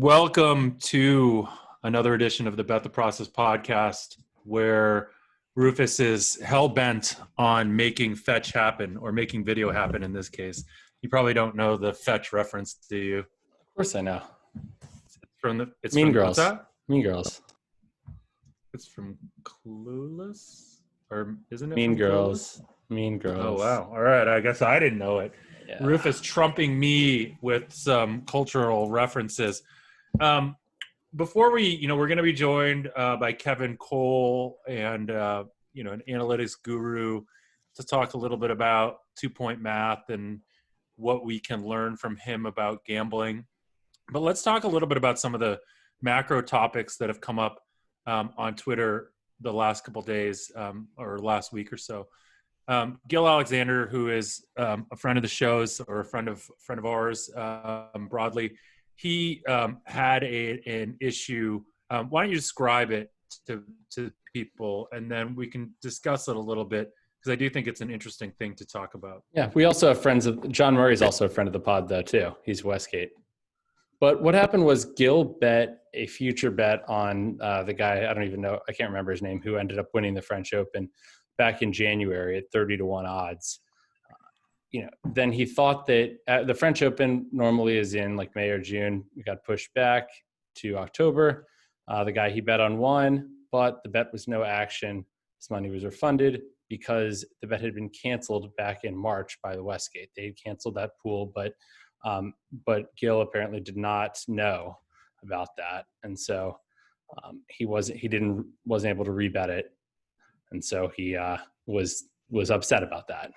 Welcome to another edition of the Bet the Process podcast, where Rufus is hell-bent on making fetch happen, or making video happen in this case. You probably don't know the fetch reference, do you? Of course I know. It's Mean from, Girls. what's that? Mean Girls. It's from Clueless? Or isn't it Mean from Girls. Clueless? Mean Girls. Oh, wow. All right. I guess I didn't know it. Yeah. Rufus trumping me with some cultural references. Before we're going to be joined by Kevin Cole and, an analytics guru to talk a little bit about 2-point math and what we can learn from him about gambling. But let's talk a little bit about some of the macro topics that have come up on Twitter the last couple of days or last week or so. Gill Alexander, who is a friend of the show's or a friend of ours broadly, he had an issue. Why don't you describe it to people, and then we can discuss it a little bit, because I do think it's an interesting thing to talk about. Yeah, we also have friends of John Murray's also a friend of the pod though too. He's Westgate. But what happened was Gill bet a future bet on the guy, I don't even know, I can't remember his name, who ended up winning the French Open back in January at 30-1 odds. Then he thought that the French Open normally is in like May or June. It got pushed back to October. The guy he bet on won, but the bet was no action. His money was refunded because the bet had been canceled back in March by the Westgate. They had canceled that pool, but Gill apparently did not know about that, and so he wasn't able to rebet it, and so he was upset about that.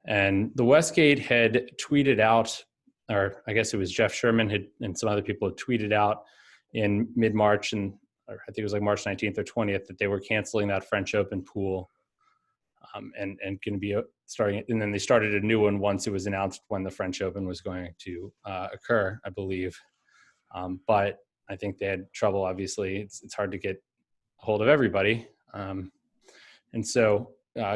And the Westgate had tweeted out, or I guess it was Jeff Sherman and some other people had tweeted out in mid-March, or I think it was like March 19th or 20th, that they were canceling that French Open pool and going to be starting. And then they started a new one once it was announced when the French Open was going to occur, I believe. But I think they had trouble. Obviously, it's hard to get a hold of everybody, and so.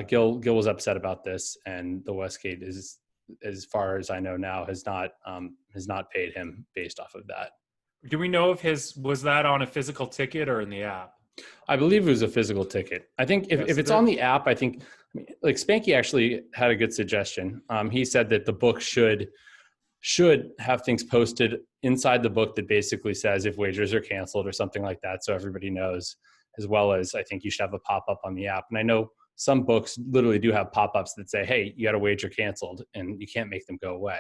Gill was upset about this, and the Westgate is, as far as I know now, has not paid him based off of that. Do we know if was that on a physical ticket or in the app? I believe it was a physical ticket. I think if it's on the app, like Spanky actually had a good suggestion. He said that the book should have things posted inside the book that basically says if wagers are canceled or something like that, so everybody knows, as well as I think you should have a pop-up on the app. And I know some books literally do have pop-ups that say, hey, you got a wager canceled, and you can't make them go away.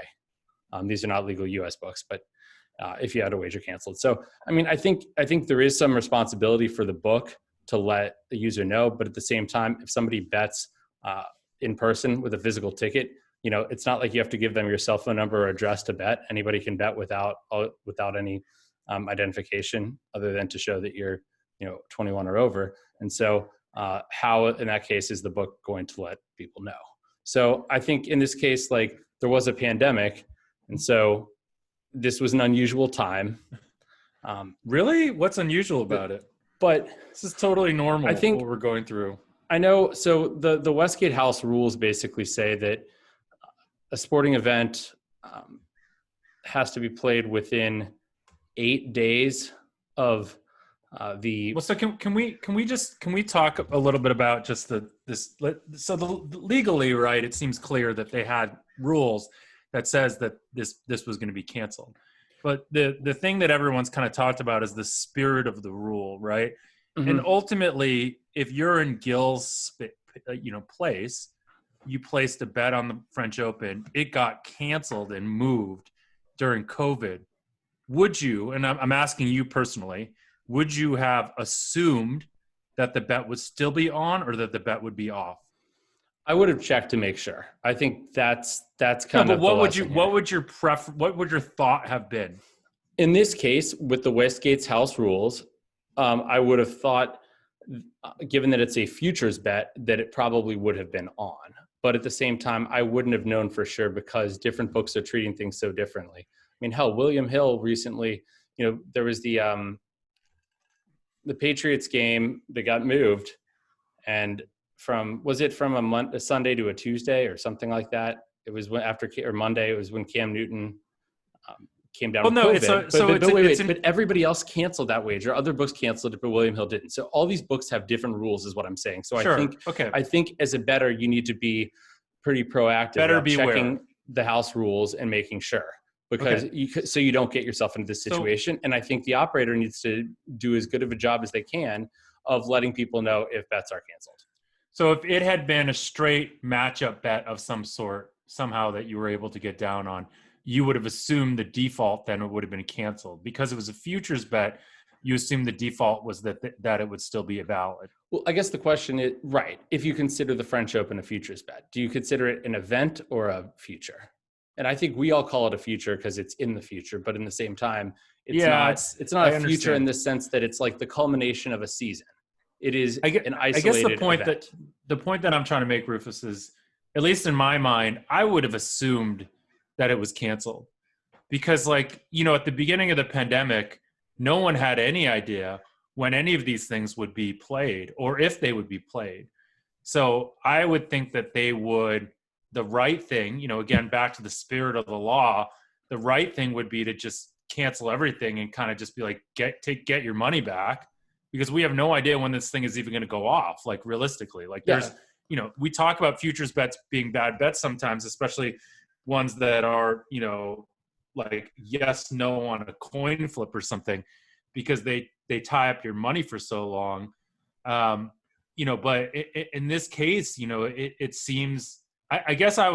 These are not legal U.S. books, but if you had a wager canceled. So, I think there is some responsibility for the book to let the user know, but at the same time, if somebody bets in person with a physical ticket, it's not like you have to give them your cell phone number or address to bet. Anybody can bet without any identification other than to show that you're 21 or over. And so how in that case is the book going to let people know? So I think in this case, like, there was a pandemic, and so this was an unusual time. Really? What's unusual about it? But this is totally normal. I think what we're going through. I know. So the Westgate House rules basically say that a sporting event has to be played within 8 days of So can we talk a little bit about just legally, right? It seems clear that they had rules that says that this was going to be canceled, but the thing that everyone's kind of talked about is the spirit of the rule, right? Mm-hmm. And ultimately, if you're in Gill's place, you placed a bet on the French Open, it got canceled and moved during COVID. Would you, and I'm asking you personally, would you have assumed that the bet would still be on, or that the bet would be off? I would have checked to make sure. I think that's kind of. But what would your thought have been? In this case, with the Westgate's house rules, I would have thought, given that it's a futures bet, that it probably would have been on. But at the same time, I wouldn't have known for sure, because different books are treating things so differently. Hell, William Hill recently, there was the Patriots game that got moved, and from a Sunday to a Tuesday or something like that. It was Monday. It was when Cam Newton came down Well, with no, COVID. But everybody else canceled that wager. Other books canceled it, but William Hill didn't. So all these books have different rules, is what I'm saying. So sure. I think as a bettor, you need to be pretty proactive Better about beware. checking the house rules and making sure, because so you don't get yourself into this situation. And I think the operator needs to do as good of a job as they can of letting people know if bets are canceled. So if it had been a straight matchup bet of some sort, somehow that you were able to get down on, you would have assumed the default then it would have been canceled. Because it was a futures bet, you assume the default was that it would still be valid. Well, I guess the question is, right, if you consider the French Open a futures bet, do you consider it an event or a future? And I think we all call it a future because it's in the future, but in the same time, it's not a future in the sense that it's like the culmination of a season. It is an isolated I guess the point that I'm trying to make, Rufus, is, at least in my mind, I would have assumed that it was canceled. Because, like, you know, at the beginning of the pandemic, no one had any idea when any of these things would be played or if they would be played. So I would think that the right thing, you know, again, back to the spirit of the law, the right thing would be to just cancel everything and kind of just be like, get your money back, because we have no idea when this thing is even going to go off, like, realistically. Like, there's, you know, we talk about futures bets being bad bets sometimes, especially ones that are, you know, like yes, no on a coin flip or something, because they tie up your money for so long. You know, but in this case, you know, it seems, I guess I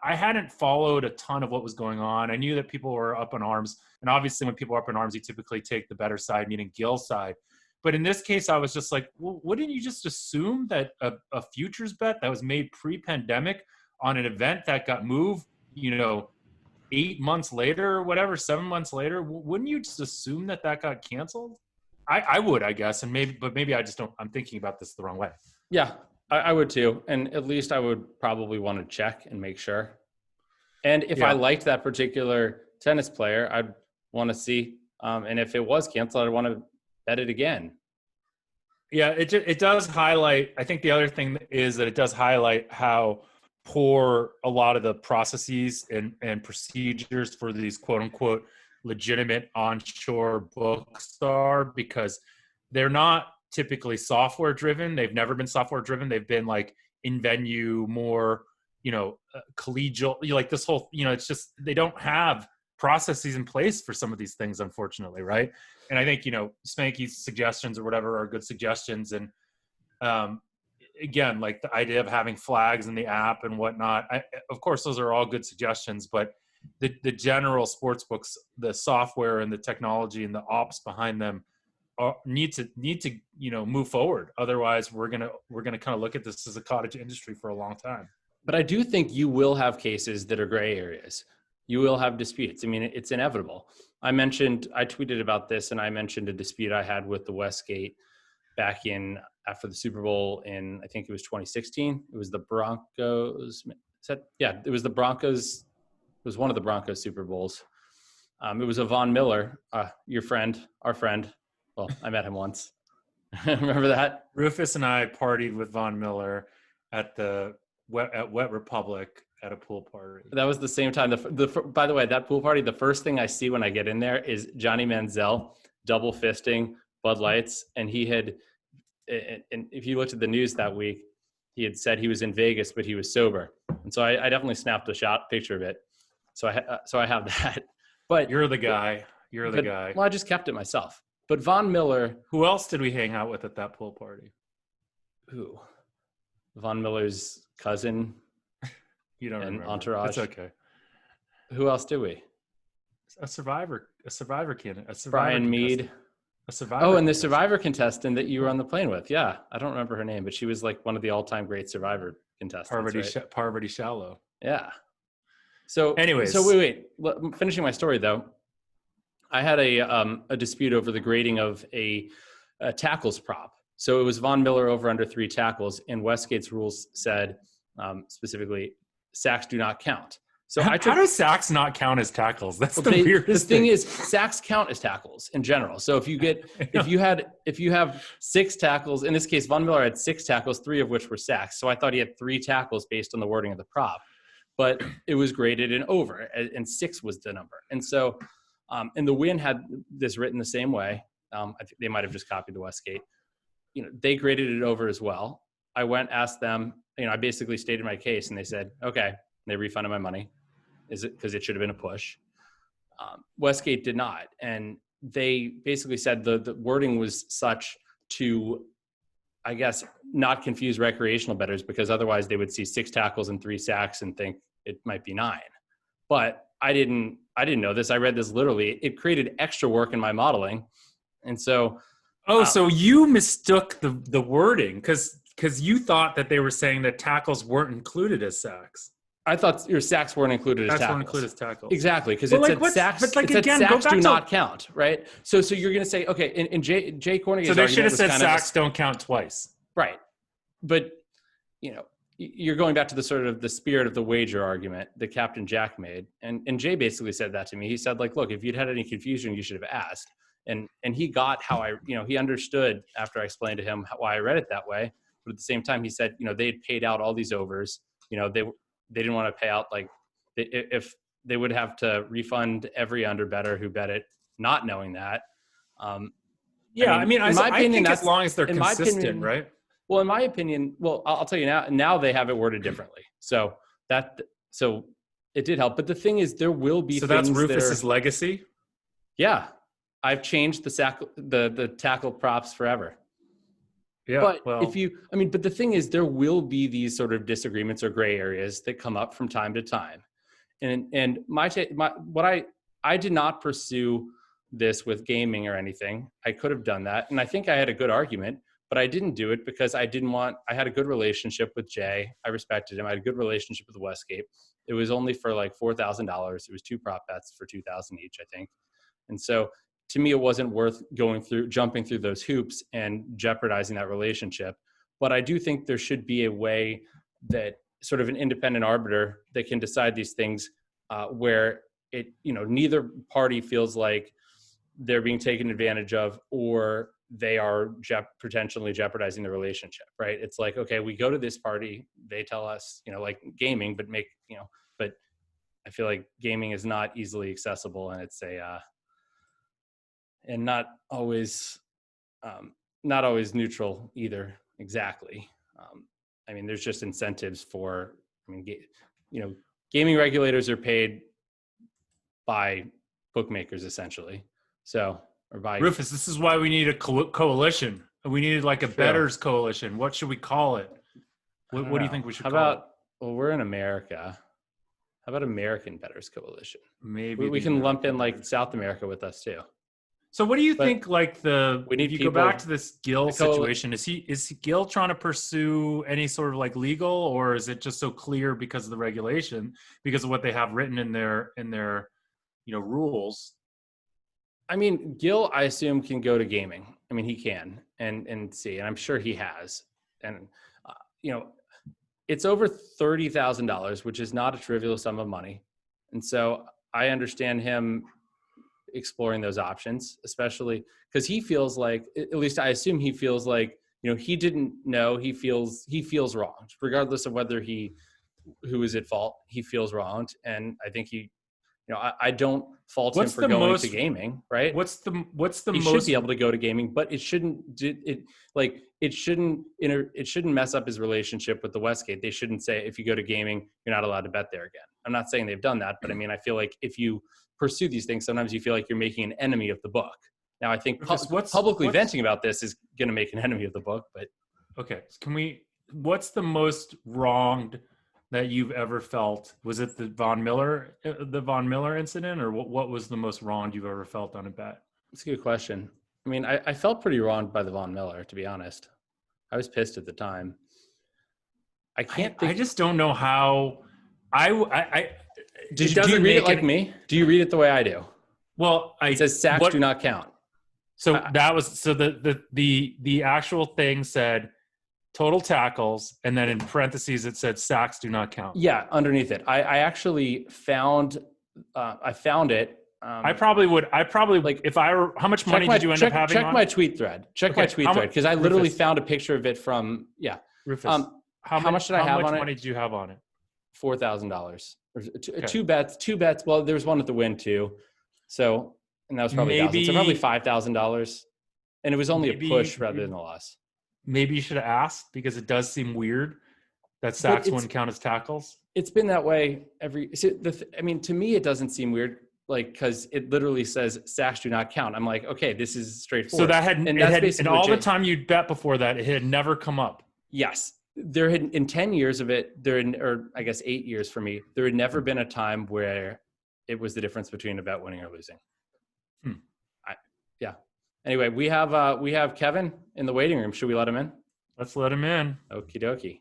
hadn't followed a ton of what was going on. I knew that people were up in arms, and obviously when people are up in arms, you typically take the better side, meaning Gill's side. But in this case, I was just like, well, wouldn't you just assume that a futures bet that was made pre-pandemic on an event that got moved, you know, 8 months later or whatever, 7 months later, wouldn't you just assume that got canceled? I would, I guess. And maybe I just don't, I'm thinking about this the wrong way. Yeah, I would too. And at least I would probably want to check and make sure. And if I liked that particular tennis player, I'd want to see. And if it was canceled, I'd want to bet it again. Yeah, it does highlight, I think the other thing is that it does highlight how poor a lot of the processes and procedures for these quote unquote legitimate onshore books are, because they're not typically software driven. They've never been software driven. They've been like in venue, more, you know, collegial, like this whole, you know, it's just, they don't have processes in place for some of these things, unfortunately. Right. And I think, you know, Spanky's suggestions or whatever are good suggestions. And again, like the idea of having flags in the app and whatnot, of course, those are all good suggestions, but the general sports books, the software and the technology and the ops behind them need to, you know, move forward. Otherwise we're going to kind of look at this as a cottage industry for a long time. But I do think you will have cases that are gray areas. You will have disputes. I mean, it's inevitable. I tweeted about this, and I mentioned a dispute I had with the Westgate back after the Super Bowl in, I think it was 2016. It was the Broncos. It was the Broncos. It was one of the Broncos Super Bowls. It was a Von Miller, our friend. Well, I met him once. Remember that? Rufus and I partied with Von Miller at Wet Republic at a pool party. That was the same time. By the way, that pool party, the first thing I see when I get in there is Johnny Manziel double fisting Bud Lights. And and if you looked at the news that week, he had said he was in Vegas, but he was sober. And so I definitely snapped a picture of it. So I have that. But you're the guy. Guy. Well, I just kept it myself. But Von Miller. Who else did we hang out with at that pool party? Who? Von Miller's cousin. You don't remember. Entourage. It's okay. Who else did we? A survivor candidate. Brian Mead. A survivor. Oh, and the survivor contestant that you were on the plane with. Yeah. I don't remember her name, but she was like one of the all-time great survivor contestants. Parvati Shallow. Yeah. So anyways. So wait. Finishing my story though. I had a dispute over the grading of a tackles prop. So it was Von Miller over under 3 tackles, and Westgate's rules said specifically sacks do not count. So how do sacks not count as tackles? That's the weirdest thing. The thing is, sacks count as tackles in general. So if you have 6 tackles, in this case, Von Miller had 6 tackles, 3 of which were sacks. So I thought he had 3 tackles based on the wording of the prop. but it was graded in over, and 6 was the number. And so, and the Win had this written the same way. I think they might have just copied the Westgate. They graded it over as well. I went, asked them, I basically stated my case, and they said, okay. They refunded my money. Is it because it should have been a push? Westgate did not. And they basically said the wording was such to, I guess, not confuse recreational bettors, because otherwise they would see 6 tackles and 3 sacks and think it might be 9. But I didn't know this. I read this literally. It created extra work in my modeling. And so, so you mistook the wording because you thought that they were saying that tackles weren't included as sacks. I thought your sacks weren't included as tackles. Weren't included as tackles. Exactly, because it said sacks. But sacks do not count, right? So you're going to say, okay, and Jay Kornegay's so they should have said sacks don't count twice, right? But you're going back to the sort of the spirit of the wager argument that Captain Jack made, and Jay basically said that to me. He said, like, look, if you'd had any confusion, you should have asked. And he got how he understood after I explained to him why I read it that way. But at the same time, he said, they had paid out all these overs. They didn't want to pay out, like, if they would have to refund every under-better who bet it, not knowing that. I think as long as they're consistent, right? Well, in my opinion, I'll tell you now they have it worded differently. So it did help. But the thing is, there will be. So that's Rufus's legacy. Yeah, I've changed the tackle props forever. Yeah, but but the thing is, there will be these sort of disagreements or gray areas that come up from time to time. And I did not pursue this with gaming or anything. I could have done that. And I think I had a good argument, but I didn't do it because I had a good relationship with Jay. I respected him. I had a good relationship with Westgate. It was only for like $4,000. It was 2 prop bets for $2,000 each, I think. And so to me, it wasn't worth jumping through those hoops and jeopardizing that relationship. But I do think there should be a way that sort of an independent arbiter that can decide these things where neither party feels like they're being taken advantage of or they are potentially jeopardizing the relationship, right? It's like, okay, we go to this party, they tell us, like gaming, but but I feel like gaming is not easily accessible, and it's and not always neutral either. Exactly. There's just incentives for, gaming regulators are paid by bookmakers essentially. So, or by Rufus, this is why we need a coalition. We needed like a bettors coalition. What should we call it? What do you think we should call it? Well, we're in America. How about American Bettors Coalition? Maybe we can lump in like South America with us too. So what do you think, like if you go back to this Gill situation, is Gill trying to pursue any sort of like legal, or is it just so clear because of the regulation, because of what they have written in their rules? Gill, I assume, can go to gaming. He can and see, and I'm sure he has. And, it's over $30,000, which is not a trivial sum of money. And so I understand him exploring those options, especially because he feels like, at least I assume he feels like, he didn't know, he feels wronged, regardless of whether who is at fault, he feels wronged. And I think I don't fault him for going to gaming, right? What's the he should be able to go to gaming, but it shouldn't mess up his relationship with the Westgate. They shouldn't say, if you go to gaming, you're not allowed to bet there again. I'm not saying they've done that, but I feel like if you pursue these things, sometimes you feel like you're making an enemy of the book. Now, I think publicly venting about this is going to make an enemy of the book, but okay. What's the most wronged that you've ever felt? Was it the Von Miller incident, or what was the most wronged you've ever felt on a bet? That's a good question. I felt pretty wronged by the Von Miller, to be honest. I was pissed at the time. I just don't know how. Do you read it like me? Do you read it the way I do? Well, it says sacks do not count. So the actual thing said total tackles, and then in parentheses it said sacks do not count. Yeah, underneath it. I actually found it. I probably if I were, how much money did you end up having? Check my tweet thread. My tweet thread, because I literally found a picture of it from Rufus. How much did I have on it? How much money did you have on it? $4,000 or Okay. two bets. Well, there was one at the win too. So, and that was probably 1,000. So probably $5,000. And it was only a push rather than a loss. Maybe you should have asked, because it does seem weird that But sacks wouldn't count as tackles. It's been that way to me, it doesn't seem weird. Like, cause it literally says sacks do not count. I'm like, okay, this is straightforward. So and all the time you'd bet before that, it had never come up. Yes. There had, in 10 years of it, or I guess 8 years for me, there had never been a time where it was the difference between a bet winning or losing. Yeah. Anyway, we have Kevin in the waiting room. Should we let him in? Let's let him in. Okie dokie.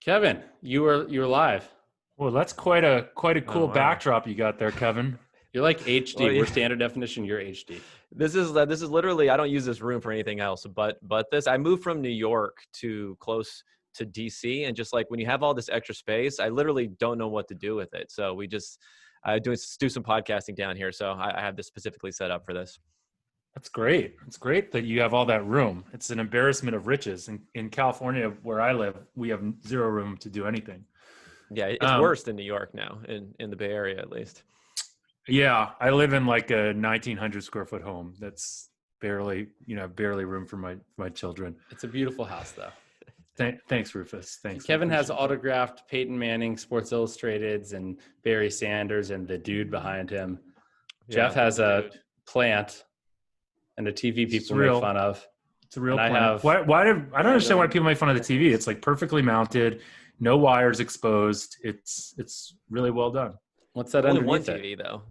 Kevin, you're live. Well, that's quite a cool backdrop you got there, Kevin. You're like HD. Well, We're standard definition. You're HD. This is literally, I don't use this room for anything else, but this. I moved from New York to close to DC, and just like when you have all this extra space, I literally don't know what to do with it. So we just do some podcasting down here. So I have this specifically set up for this. That's great. It's great that you have all that room. It's an embarrassment of riches. In California, where I live, we have zero room to do anything. Yeah, it's worse than New York now, in the Bay Area at least. Yeah, I live in like a 1,900 square foot home. That's barely room for my children. It's a beautiful house, though. Thanks, Rufus. Thanks. Kevin has autographed Peyton Manning, Sports Illustrateds, and Barry Sanders, and the dude behind him. Yeah, Jeff has a plant and a TV people make fun of. It's a real plant. I don't understand why people make fun of the TV. It's like perfectly mounted, no wires exposed. It's really well done. What's that underneath one it? TV though?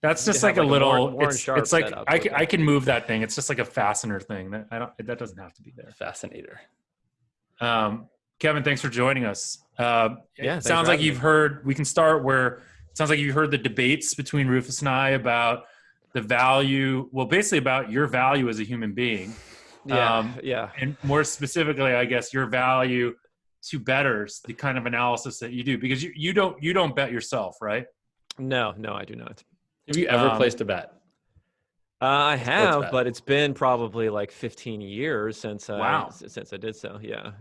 That's just like a little. It's like I can move that thing. It's just like a fastener thing. That doesn't have to be there. Fascinator. Kevin, thanks for joining us. Yeah, sounds like you've heard. We can start where it sounds like you've heard the debates between Rufus and I about the value. Well, basically about your value as a human being. Yeah. And more specifically, I guess your value to bettors, the kind of analysis that you do, because you don't bet yourself, right? No, I do not. Have you ever placed a bet? I have, but it's been probably like 15 years since I did so. Yeah.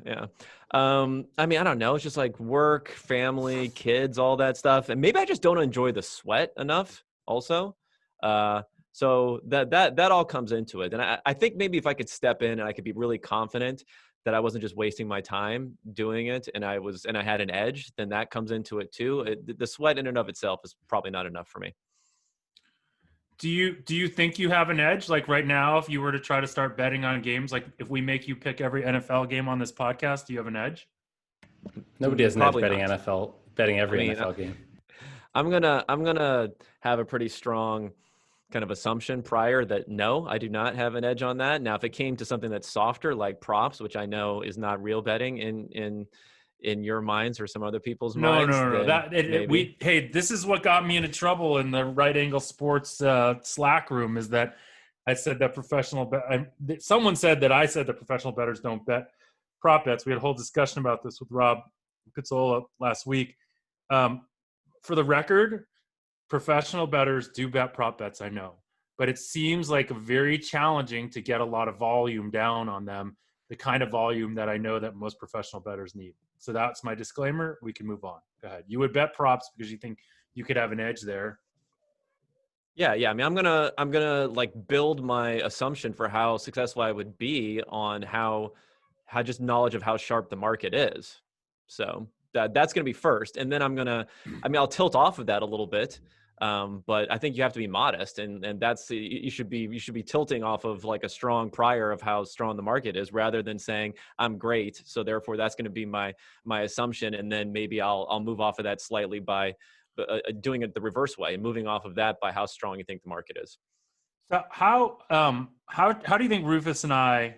I mean, I don't know. It's just like work, family, kids, all that stuff. And maybe I just don't enjoy the sweat enough also. So that all comes into it. And I think maybe if I could step in and I could be really confident that I wasn't just wasting my time doing it and I had an edge, then that comes into it too. The sweat in and of itself is probably not enough for me. Do you think you have an edge? Like right now, if you were to try to start betting on games, like if we make you pick every NFL game on this podcast, do you have an edge? Nobody has an edge betting every NFL game. I'm gonna have a pretty strong kind of assumption prior that no, I do not have an edge on that. Now, if it came to something that's softer, like props, which I know is not real betting in your minds or some other people's minds. No. This is what got me into trouble in the Right Angle Sports Slack room, is that I said that someone said that I said that professional bettors don't bet prop bets. We had a whole discussion about this with Rob Pizzola last week. For the record, professional bettors do bet prop bets, I know, but it seems like very challenging to get a lot of volume down on them, the kind of volume that I know that most professional bettors need. So that's my disclaimer. We can move on. Go ahead. You would bet props because you think you could have an edge there. Yeah. I mean, I'm gonna like build my assumption for how successful I would be on how just knowledge of how sharp the market is. So that's gonna be first, and then I'll tilt off of that a little bit. But I think you have to be modest, and that's you should be tilting off of like a strong prior of how strong the market is, rather than saying I'm great, so therefore that's going to be my assumption, and then maybe I'll move off of that slightly by doing it the reverse way, and moving off of that by how strong you think the market is. So how do you think Rufus and I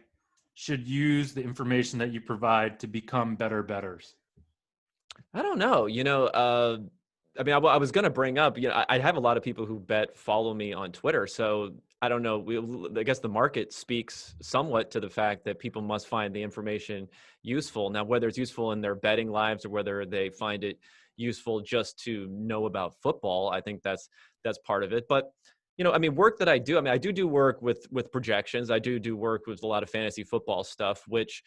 should use the information that you provide to become better bettors? I don't know. I mean, I was going to bring up, I have a lot of people who follow me on Twitter. So I don't know. I guess the market speaks somewhat to the fact that people must find the information useful. Now, whether it's useful in their betting lives or whether they find it useful just to know about football, I think that's part of it. But, I mean, work that I do work with projections. I do work with a lot of fantasy football stuff, which,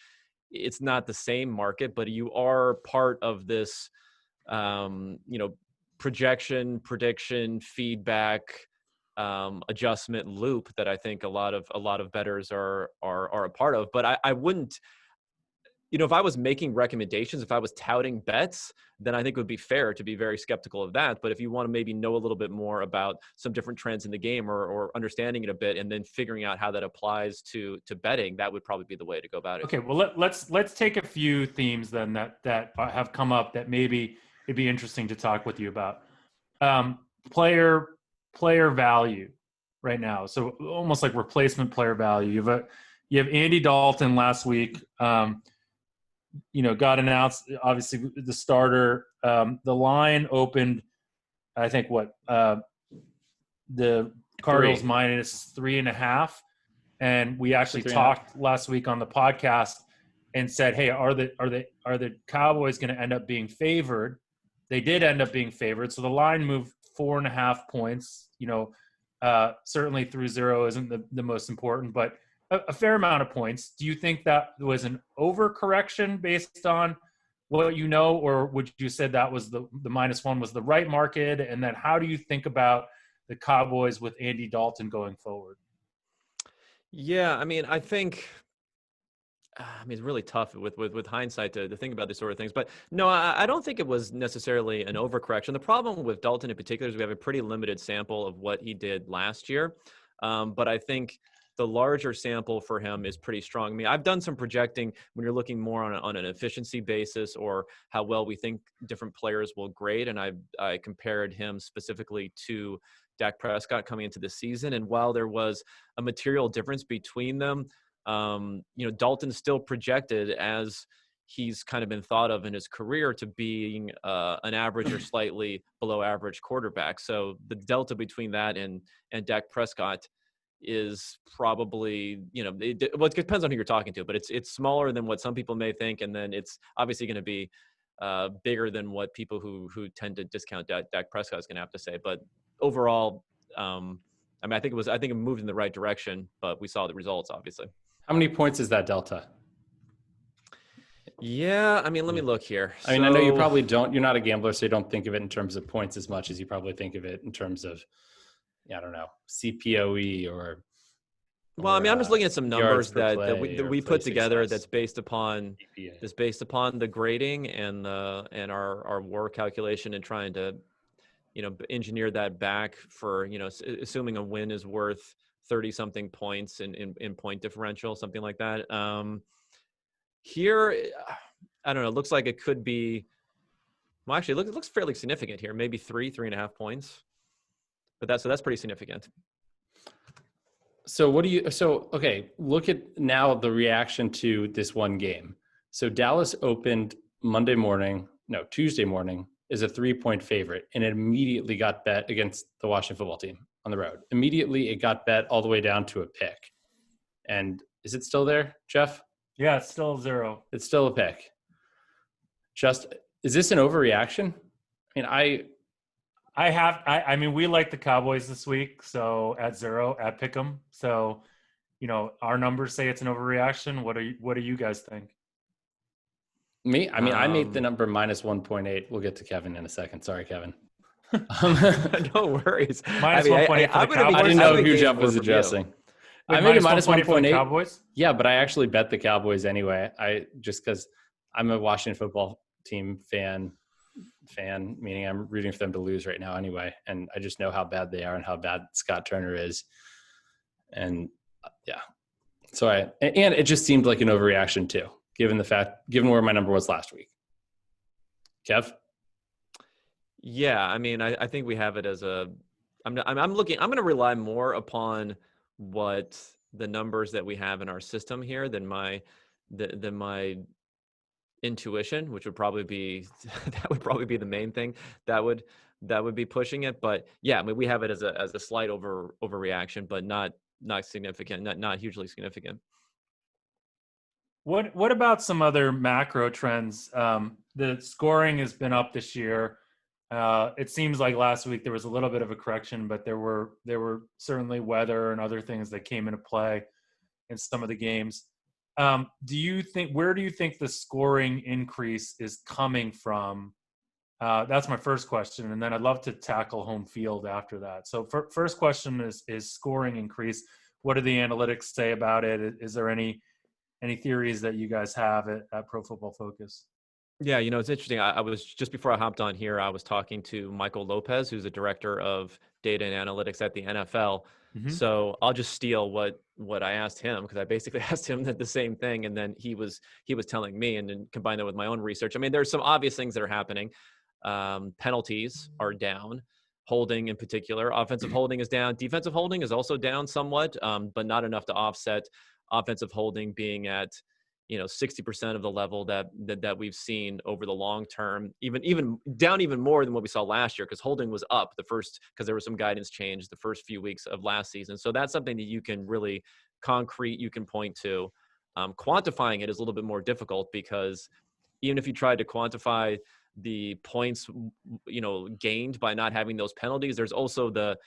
it's not the same market, but you are part of this, projection, prediction, feedback, adjustment loop that I think a lot of bettors are a part of. But I wouldn't, if I was making recommendations, if I was touting bets, then I think it would be fair to be very skeptical of that. But if you want to maybe know a little bit more about some different trends in the game, or understanding it a bit, and then figuring out how that applies to betting, that would probably be the way to go about it. Okay, well let's take a few themes then that have come up that maybe it'd be interesting to talk with you about. Player value right now, so almost like replacement player value. You have Andy Dalton last week. Got announced, obviously the starter. The line opened, I think the Cardinals -3.5. And we actually talked last week on the podcast and said, hey, are the Cowboys going to end up being favored? They did end up being favored. So the line moved 4.5 points. Certainly 3-0 isn't the most important, but a fair amount of points. Do you think that was an overcorrection based on what or would you say that was the -1 was the right market? And then how do you think about the Cowboys with Andy Dalton going forward? Yeah, I mean, I think, it's really tough with hindsight to think about these sort of things. But no, I don't think it was necessarily an overcorrection. The problem with Dalton in particular is we have a pretty limited sample of what he did last year. But I think the larger sample for him is pretty strong. I mean, I've done some projecting when you're looking more on an efficiency basis, or how well we think different players will grade. And I compared him specifically to Dak Prescott coming into the season. And while there was a material difference between them, Dalton's still projected, as he's kind of been thought of in his career, to being an average or slightly below average quarterback. So the delta between that and Dak Prescott is probably, it depends on who you're talking to, but it's smaller than what some people may think. And then it's obviously going to be bigger than what people who tend to discount Dak Prescott is going to have to say. But overall, I think it moved in the right direction, but we saw the results, obviously. How many points is that delta? Yeah, I mean, let me look here. I mean, I know you probably don't. You're not a gambler, so you don't think of it in terms of points as much as you probably think of it in terms of, I don't know, CPOE or. Well, I mean, I'm just looking at some numbers that we put together success. that's based upon the grading and our WAR calculation, and trying to engineer that back for assuming a win is worth 30 something points in point differential, something like that. Here, I don't know. It looks like it could be. Well, actually, it looks fairly significant here. Maybe 3.5 points, but that's pretty significant. So okay, look at now the reaction to this one game. So Dallas opened Tuesday morning is a 3-point favorite, and it immediately got bet against the Washington football team on the road. Immediately it got bet all the way down to a pick. And is it still there, Jeff? Yeah, it's still 0. It's still a pick. Is this an overreaction? I mean, we like the Cowboys this week, so at 0 at Pick'em. So, our numbers say it's an overreaction. What do you guys think? Me? I mean, I made the number -1.8. We'll get to Kevin in a second. Sorry, Kevin. No worries. -1.8 for the Cowboys. I didn't know who Jeff was addressing. I made it -1.8. Cowboys? Yeah, but I actually bet the Cowboys anyway. Just because I'm a Washington football team fan, meaning I'm rooting for them to lose right now anyway. And I just know how bad they are and how bad Scott Turner is. And yeah, so and it just seemed like an overreaction too, given where my number was last week. Kev? Yeah, I mean, I think we have it as I'm going to rely more upon what the numbers that we have in our system here than my intuition, which would probably be the main thing that would be pushing it. But yeah, I mean, we have it as a slight overreaction, but not significant, not hugely significant. What about some other macro trends? The scoring has been up this year. It seems like last week there was a little bit of a correction, but there were certainly weather and other things that came into play in some of the games. Where do you think the scoring increase is coming from? That's my first question, and then I'd love to tackle home field after that. So first question is scoring increase. What do the analytics say about it? Is there any theories that you guys have at Pro Football Focus? Yeah, it's interesting. I was just before I hopped on here, I was talking to Michael Lopez, who's the director of data and analytics at the NFL. Mm-hmm. So I'll just steal what I asked him, because I basically asked him the same thing, and then he was telling me, and then combine that with my own research. I mean, there's some obvious things that are happening. Penalties are down. Holding in particular, offensive holding is down. Defensive holding is also down somewhat, but not enough to offset offensive holding being at 60% of the level that we've seen over the long term, even down even more than what we saw last year, because holding was up because there was some guidance change the first few weeks of last season. So that's something that you can really you can point to. Quantifying it is a little bit more difficult, because even if you tried to quantify the points gained by not having those penalties, there's also the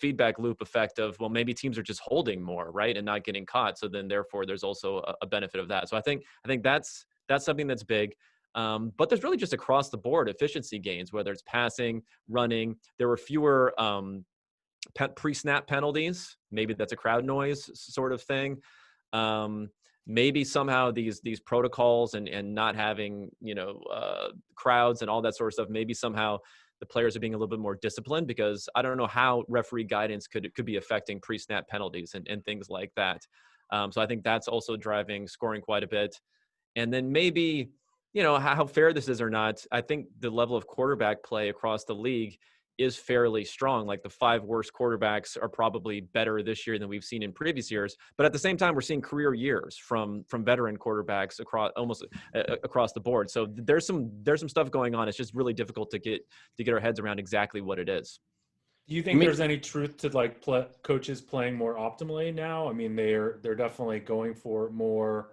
feedback loop effect of, well, maybe teams are just holding more, right, and not getting caught. So then therefore there's also a benefit of that. So I think that's something that's big. But there's really just across the board efficiency gains, whether it's passing, running. There were fewer pre-snap penalties. Maybe that's a crowd noise sort of thing. Maybe somehow these protocols and not having crowds and all that sort of stuff, maybe somehow the players are being a little bit more disciplined, because I don't know how referee guidance could be affecting pre-snap penalties and things like that. So I think that's also driving scoring quite a bit. And then maybe, how fair this is or not, I think the level of quarterback play across the league is fairly strong. Like the 5 worst quarterbacks are probably better this year than we've seen in previous years. But at the same time, we're seeing career years from veteran quarterbacks across the board. So there's some stuff going on. It's just really difficult to get our heads around exactly what it is. Do you think there's any truth to coaches playing more optimally now? I mean, they're definitely going for more.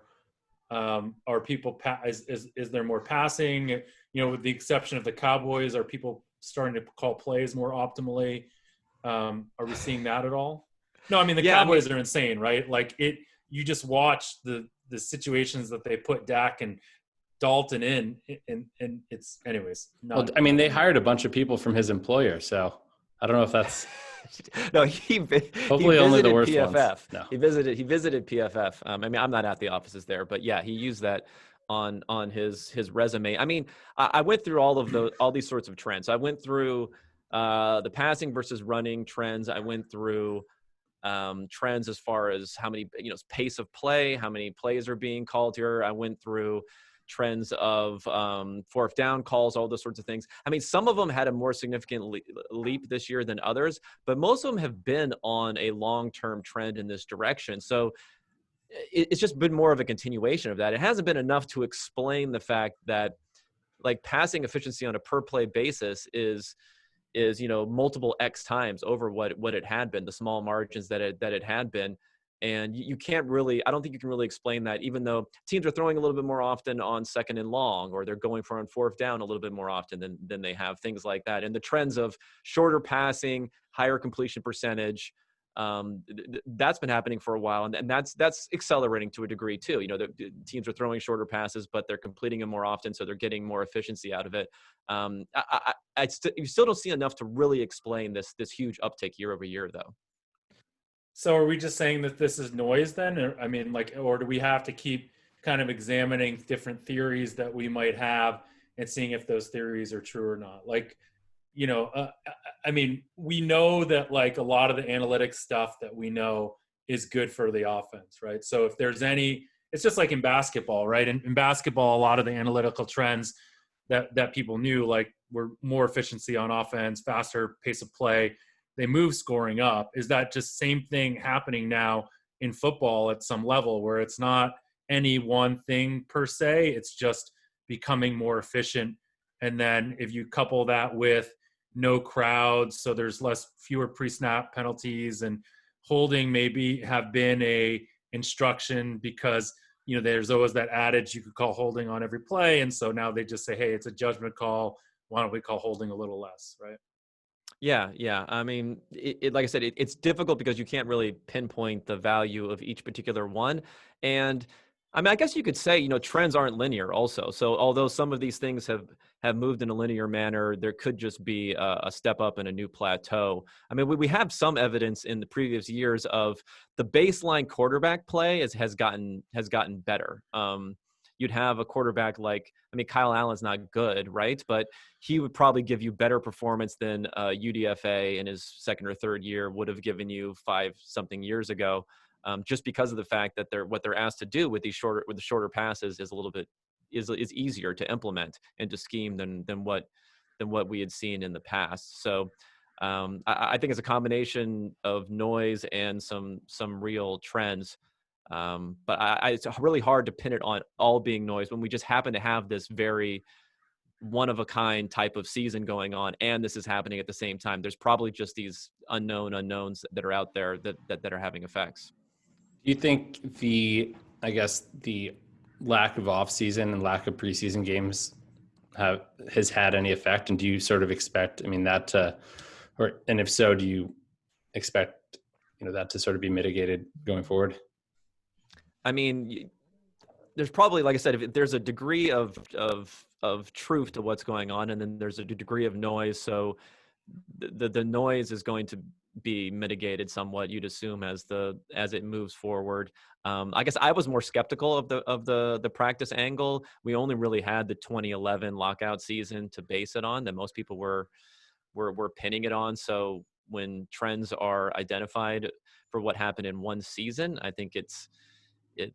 Are people is there more passing? With the exception of the Cowboys, are people starting to call plays more optimally? Are we seeing that at all? No, I mean, Cowboys are insane, right? Like you just watch the situations that they put Dak and Dalton in, and it's anyways. Well, I mean, they hired a bunch of people from his employer, so I don't know if that's. No, hopefully only the worst PFF. ones. No. He visited PFF. I mean, I'm not at the offices there, but yeah, he used that on his resume. I mean, I went through all these sorts of trends. I went through the passing versus running trends. I went through trends as far as how many, pace of play, how many plays are being called here. I went through trends of fourth down calls, all those sorts of things. I mean, some of them had a more significant leap this year than others, but most of them have been on a long-term trend in this direction. So it's just been more of a continuation of that. It hasn't been enough to explain the fact that like passing efficiency on a per play basis is multiple X times over what it had been, the small margins that it had been. And you can't really, I don't think you can really explain that, even though teams are throwing a little bit more often on second and long, or they're going for on fourth down a little bit more often than they have, things like that. And the trends of shorter passing, higher completion percentage, that's been happening for a while. And that's accelerating to a degree too. The teams are throwing shorter passes, but they're completing them more often. So they're getting more efficiency out of it. You still don't see enough to really explain this huge uptick year over year though. So are we just saying that this is noise then? Or do we have to keep kind of examining different theories that we might have and seeing if those theories are true or not? We know that like a lot of the analytics stuff that we know is good for the offense, right? So if there's it's just like in basketball, right? In basketball, a lot of the analytical trends that people knew, like were more efficiency on offense, faster pace of play, they move scoring up. Is that just same thing happening now in football at some level, where it's not any one thing per se, it's just becoming more efficient? And then if you couple that with no crowds, so there's fewer pre-snap penalties, and holding maybe have been a instruction because there's always that adage you could call holding on every play, and so now they just say, hey, it's a judgment call, why don't we call holding a little less, right? Yeah. I mean, like I said, it's difficult because you can't really pinpoint the value of each particular one. And I mean, I guess you could say, trends aren't linear also. So although some of these things have moved in a linear manner, there could just be a step up and a new plateau. I mean, we have some evidence in the previous years of the baseline quarterback play has gotten better. You'd have a quarterback like, I mean, Kyle Allen's not good, right? But he would probably give you better performance than UDFA in his second or third year would have given you 5-something years ago, just because of the fact that what they're asked to do with the shorter passes is a little bit is easier to implement and to scheme than what we had seen in the past. So I think it's a combination of noise and some real trends. But it's really hard to pin it on all being noise when we just happen to have this very one of a kind type of season going on, and this is happening at the same time. There's probably just these unknowns that are out there that are having effects. Do you think the lack of offseason and lack of preseason games has had any effect? And do you sort of expect, I mean, that and if so, do you expect, that to sort of be mitigated going forward? I mean, there's probably, like I said, if there's a degree of truth to what's going on, and then there's a degree of noise. So the noise is going to be mitigated somewhat, you'd assume, as it moves forward. I guess I was more skeptical of the practice angle. We only really had the 2011 lockout season to base it on, that most people were pinning it on. So when trends are identified for what happened in one season, I think it's a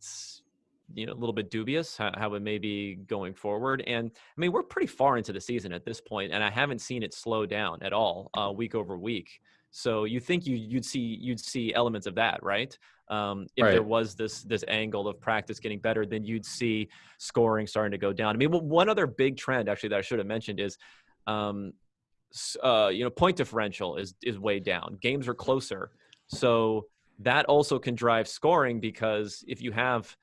little bit dubious how it may be going forward. And I mean, we're pretty far into the season at this point, and I haven't seen it slow down at all week over week. So you think you'd see elements of that, right? If Right. there was this angle of practice getting better, then you'd see scoring starting to go down. I mean, one other big trend actually that I should have mentioned is, point differential is way down. Games are closer, so that also can drive scoring, because if you have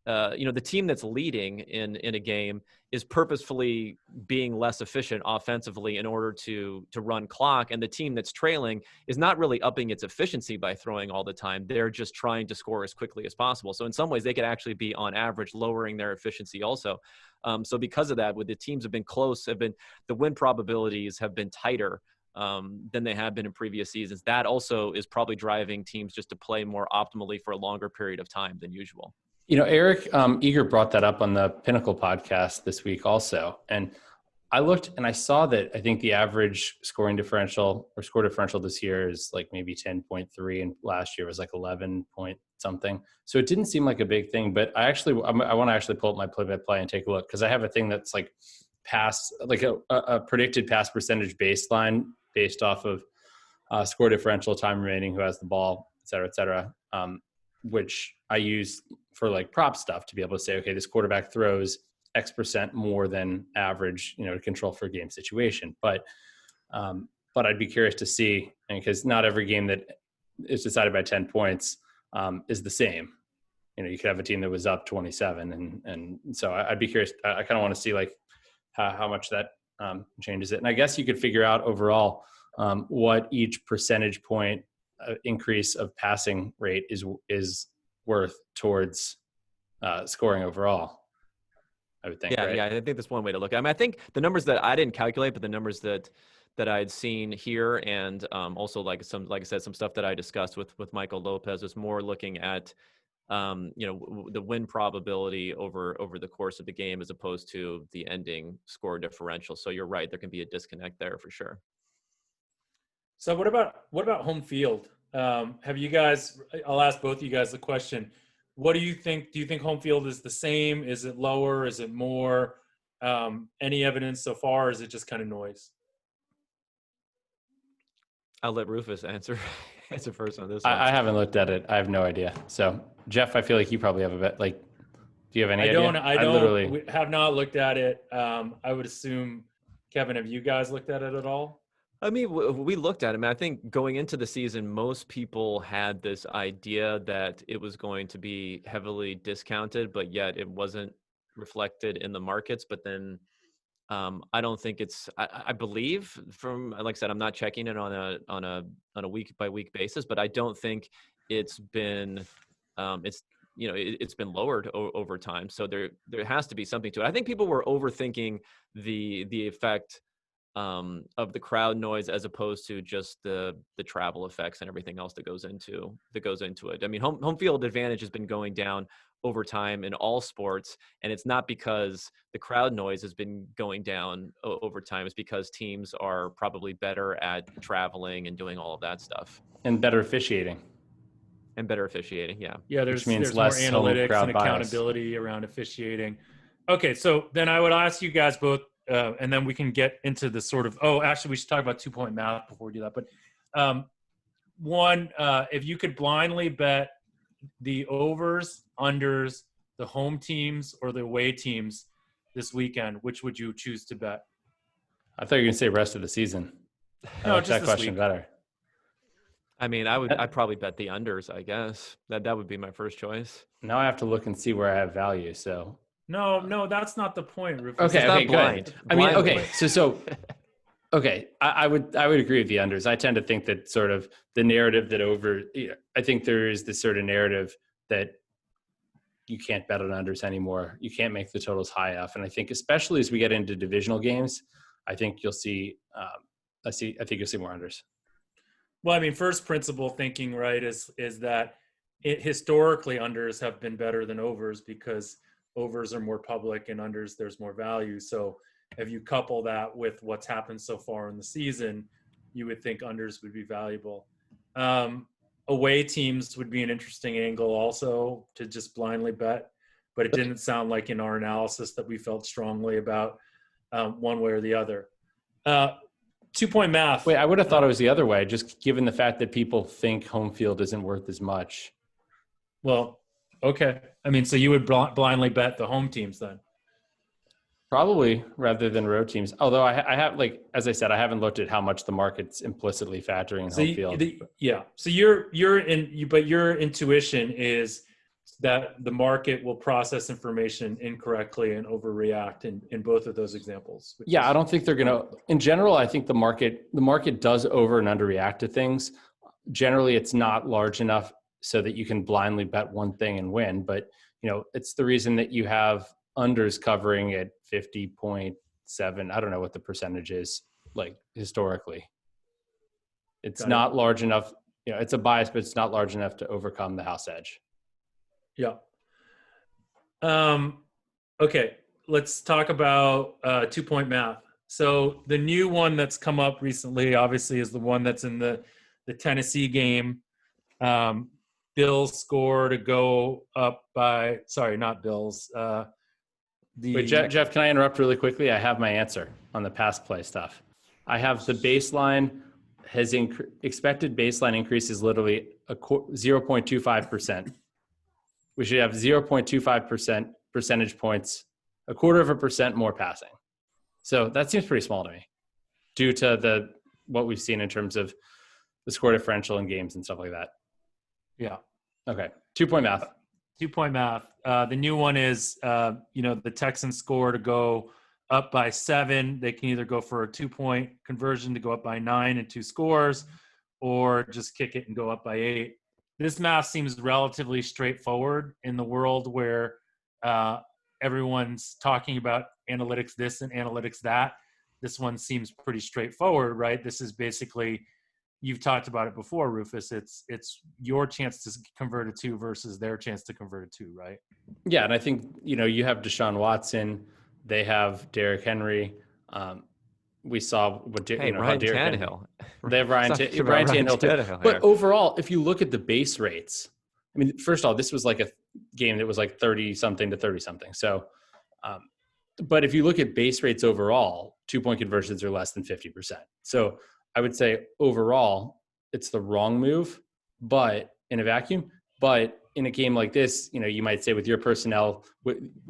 the team that's leading in a game is purposefully being less efficient offensively in order to run clock, and the team that's trailing is not really upping its efficiency by throwing all the time. They're just trying to score as quickly as possible. So in some ways, they could actually be on average lowering their efficiency also. So because of that, with the teams have been close, the win probabilities have been tighter than they have been in previous seasons. That also is probably driving teams just to play more optimally for a longer period of time than usual. Eric Eager brought that up on the Pinnacle podcast this week also. And I looked and I saw that I think the average scoring differential or score differential this year is like maybe 10.3, and last year was like 11 point something. So it didn't seem like a big thing, but I want to actually pull up my play-by-play and take a look, because I have a thing that's like a predicted pass percentage baseline based off of score differential, time remaining, who has the ball, et cetera, which I use for like prop stuff to be able to say, okay, this quarterback throws X percent more than average, to control for a game situation. But I'd be curious to see, because not every game that is decided by 10 points is the same. You could have a team that was up 27, and so I'd be curious. I kind of want to see like how much that changes it. And I guess you could figure out overall what each percentage point increase of passing rate is worth towards scoring overall, I would think. Yeah, right? yeah, I think that's one way to look at it. I mean, I think the numbers that I didn't calculate, but the numbers that I'd seen here, and also like I said, some stuff that I discussed with Michael Lopez, is more looking at the win probability over the course of the game as opposed to the ending score differential. So you're right, there can be a disconnect there for sure. So what about home field? Have you guys? I'll ask both of you guys the question. What do you think? Do you think home field is the same? Is it lower? Is it more? Any evidence so far? Or is it just kind of noise? I'll let Rufus answer first on this one. I haven't looked at it. I have no idea. So Jeff, I feel like you probably have a bit. Like, do you have any idea? I don't. We have not looked at it. I would assume, Kevin, have you guys looked at it at all? I mean, we looked at it. I mean, I think going into the season, most people had this idea that it was going to be heavily discounted, but yet it wasn't reflected in the markets. But then I don't think it's. I believe from, like I said, I'm not checking it on a week by week basis, but I don't think it's been. It's been lowered over time. So there has to be something to it. I think people were overthinking the effect of the crowd noise as opposed to just the travel effects and everything else that goes into it. I mean, home field advantage has been going down over time in all sports, and it's not because the crowd noise has been going down over time. It's because teams are probably better at traveling and doing all of that stuff. And better officiating. And better officiating, yeah. Yeah, Which means there's more less home analytics crowd and bias. accountability around officiating. Okay, so then I would ask you guys both, and then we can get into the sort of. Oh, actually, we should talk about 2-point math before we do that. But one, if you could blindly bet the overs, unders, the home teams or the away teams this weekend, which would you choose to bet? I thought you were going to say rest of the season. I No, like just that this question week. better. I mean, I'd probably bet the unders, I guess. That would be my first choice. Now I have to look and see where I have value. So No, that's not the point, Rufus. okay, It's not good. blind. I mean, Blindly. okay, so okay, I would agree with the unders. I tend to think that sort of the narrative that I think there is this sort of narrative that you can't bet on unders anymore. You can't make the totals high enough, and I think especially as we get into divisional games, I think you'll see. I think you'll see more unders. Well, I mean, first principle thinking, right, is that historically unders have been better than overs because overs are more public and unders there's more value. So if you couple that with what's happened so far in the season, you would think unders would be valuable. Away teams would be an interesting angle also to just blindly bet, but it didn't sound like in our analysis that we felt strongly about one way or the other. 2-point math. Wait, I would have thought it was the other way, just given the fact that people think home field isn't worth as much. Well, okay. I mean, so you would blindly bet the home teams then? Probably rather than road teams. Although I have, like, as I said, I haven't looked at how much the market's implicitly factoring in home field. Yeah. So but your intuition is that the market will process information incorrectly and overreact in both of those examples. Yeah, I don't think they're going to. In general, I think the market does over and underreact to things. Generally, it's not large enough so that you can blindly bet one thing and win. But it's the reason that you have unders covering at 50.7. I don't know what the percentage is like historically. It's not large enough. It's a bias, but it's not large enough to overcome the house edge. Yeah. Okay, let's talk about 2-point math. So the new one that's come up recently, obviously, is the one that's in the Tennessee game. Bills score to go up by, sorry, not Bills. Wait, Jeff, can I interrupt really quickly? I have my answer on the pass play stuff. I have the baseline expected baseline increase is literally 0.25%. We should have 0.25% percentage points, 0.25% more passing. So that seems pretty small to me due to what we've seen in terms of the score differential in games and stuff like that. Yeah. Okay. 2-point math. 2-point math. The new one is, the Texans score to go up by 7. They can either go for a 2-point conversion to go up by 9 and 2 scores, or just kick it and go up by 8. This math seems relatively straightforward in the world where everyone's talking about analytics this and analytics that. This one seems pretty straightforward, right? This is basically, you've talked about it before, Rufus. It's your chance to convert a 2 versus their chance to convert a 2, right? Yeah, and I think you have Deshaun Watson, they have Derrick Henry. We saw what Ryan Tannehill. They have Ryan Tannehill too. But overall, if you look at the base rates, I mean, first of all, this was like a game that was like 30-something to 30-something. So, but if you look at base rates overall, 2-point conversions are less than 50%. So I would say overall, it's the wrong move, but in a vacuum. But in a game like this, you might say with your personnel,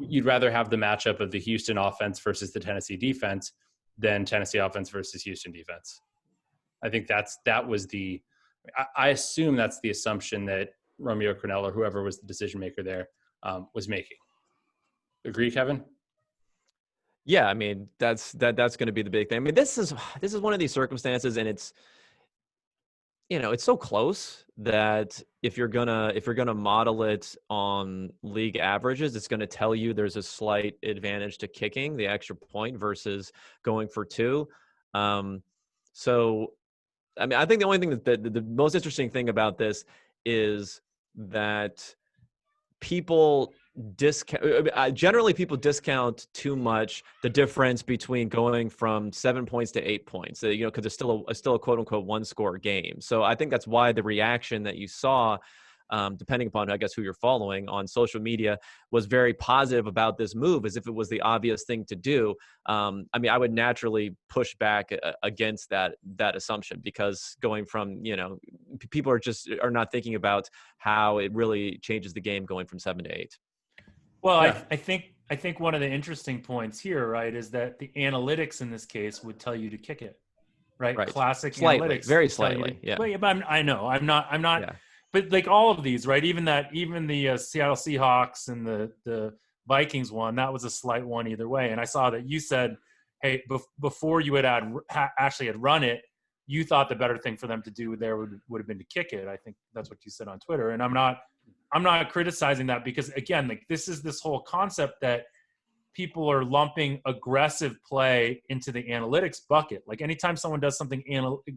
you'd rather have the matchup of the Houston offense versus the Tennessee defense than Tennessee offense versus Houston defense. I think I assume that's the assumption that Romeo Crennel or whoever was the decision maker there was making. Agree, Kevin? Yeah, I mean, that's going to be the big thing. I mean, this is one of these circumstances, and it's, it's so close that if you're gonna model it on league averages, it's gonna tell you there's a slight advantage to kicking the extra point versus going for two. So, I mean, I think the only thing that the most interesting thing about this is that people generally people discount too much the difference between going from 7 points to 8 points, because it's still a quote unquote one score game. So I think that's why the reaction that you saw, depending upon, I guess, who you're following on social media, was very positive about this move, as if it was the obvious thing to do. I mean, I would naturally push back against that assumption, because going from, people are not thinking about how it really changes the game going from 7 to 8. Well, yeah. I think one of the interesting points here, right, is that the analytics in this case would tell you to kick it, right? Classic slightly, analytics, very slightly, yeah. But I know I'm not. Yeah. But like all of these, right? Even the Seattle Seahawks and the Vikings one, that was a slight one either way. And I saw that you said, hey, before you actually had run it, you thought the better thing for them to do there would have been to kick it. I think that's what you said on Twitter. And I'm not criticizing that, because again, like this is this whole concept that people are lumping aggressive play into the analytics bucket. Like anytime someone does something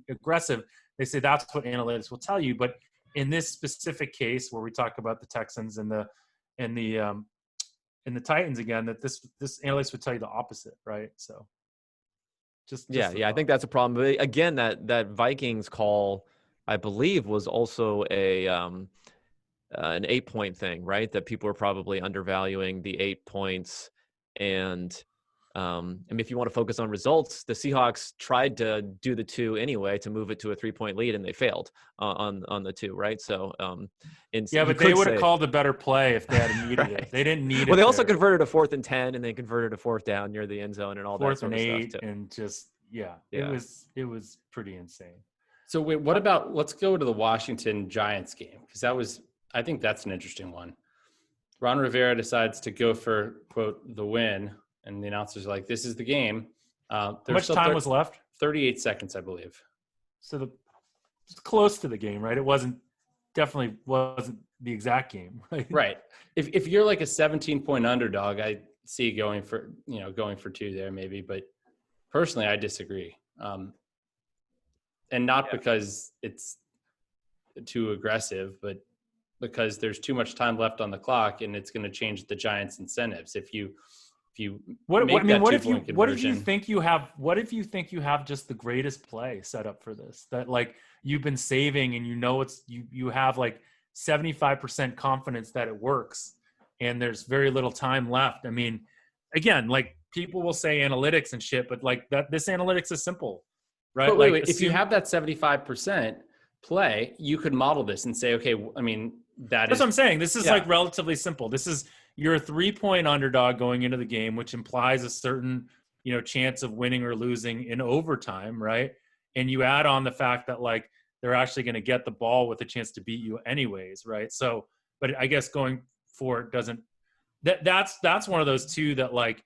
aggressive, they say that's what analytics will tell you. But in this specific case where we talk about the Texans and the Titans again, that this analytics would tell you the opposite, right? So just I think that's a problem. But again, that Vikings call, I believe, was also an 8-point thing, right? That people are probably undervaluing the 8 points. And I mean, if you want to focus on results, the Seahawks tried to do the 2 anyway to move it to a 3-point lead, and they failed on the 2, right? So, but they would have called a better play if they had needed it. They didn't need it. Well, they also converted a 4th and 10, and they converted a 4th down near the end zone and all that sort of stuff. 4th and 8, and just it was pretty insane. So wait, what about, let's go to the Washington Giants game, because I think that's an interesting one. Ron Rivera decides to go for, quote, the win, and the announcers are like, this is the game. How much time was left? 38 seconds, I believe. So it's close to the game, right? Definitely wasn't the exact game, right? Right. If you're like a 17-point underdog, I see going for 2 there maybe, but personally, I disagree. And not because it's too aggressive, but because there's too much time left on the clock, and it's going to change the Giants' incentives. If you what if you think you have just the greatest play set up for this, that like you've been saving, and you have like 75% confidence that it works, and there's very little time left. I mean, again, like people will say analytics and shit, but like this analytics is simple, right? But wait, if you have that 75% play, you could model this and say, okay, I mean, that's what I'm saying. This is like relatively simple. This is, you're a 3-point underdog going into the game, which implies a certain, chance of winning or losing in overtime, right? And you add on the fact that like they're actually going to get the ball with a chance to beat you anyways, right? So, but I guess going for it doesn't. That's one of those two that like,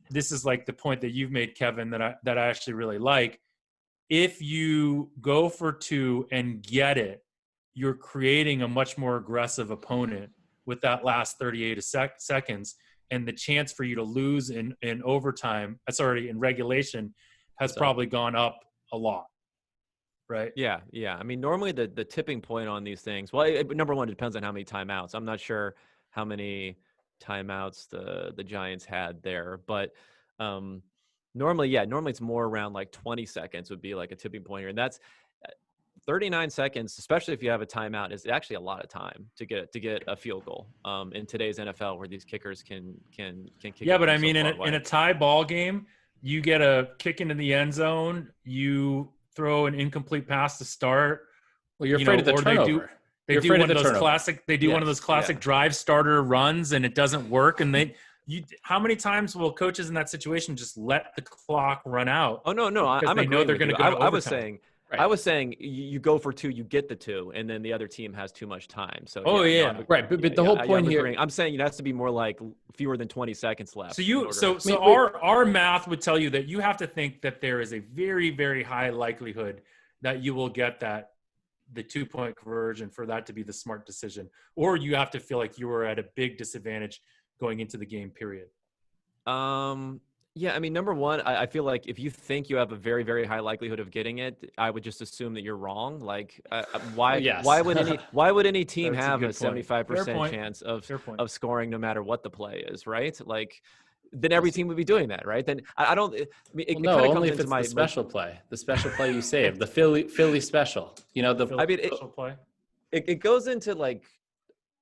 this is like the point that you've made, Kevin, that I actually really like. If you go for 2 and get it, you're creating a much more aggressive opponent with that last 38 seconds, and the chance for you to lose in overtime, in regulation, has probably gone up a lot, right? Yeah. I mean, normally the tipping point on these things, well, number one, it depends on how many timeouts. I'm not sure how many timeouts the Giants had there, but normally it's more around like 20 seconds would be like a tipping point here, and that's 39 seconds, especially if you have a timeout, is actually a lot of time to get a field goal in today's NFL, where these kickers can kick. Yeah, but I mean, in a tie ball game, you get a kick into the end zone, you throw an incomplete pass to start. Well, you're afraid of the turnover. They do one of those classic drive starter runs, and it doesn't work. And how many times will coaches in that situation just let the clock run out? Oh no, I'm they know they're going to go to overtime. Right. I was saying you go for 2, you get the 2, and then the other team has too much time. So Right. But the whole point here, I'm saying it has to be more like fewer than 20 seconds left. So our math would tell you that you have to think that there is a very, very high likelihood that you will get the 2-point conversion for that to be the smart decision, or you have to feel like you were at a big disadvantage going into the game period. Yeah, I mean, number one, I feel like if you think you have a very, very high likelihood of getting it, I would just assume that you're wrong. Like, why would any team That's a have good a point. 75% chance of scoring no matter what the play is, right? Like, then every team would be doing that, right? Then I don't. I mean, it no, kind of only comes if into it's the special play. The special play you saved, the Philly special. You know, Special play. It goes into like,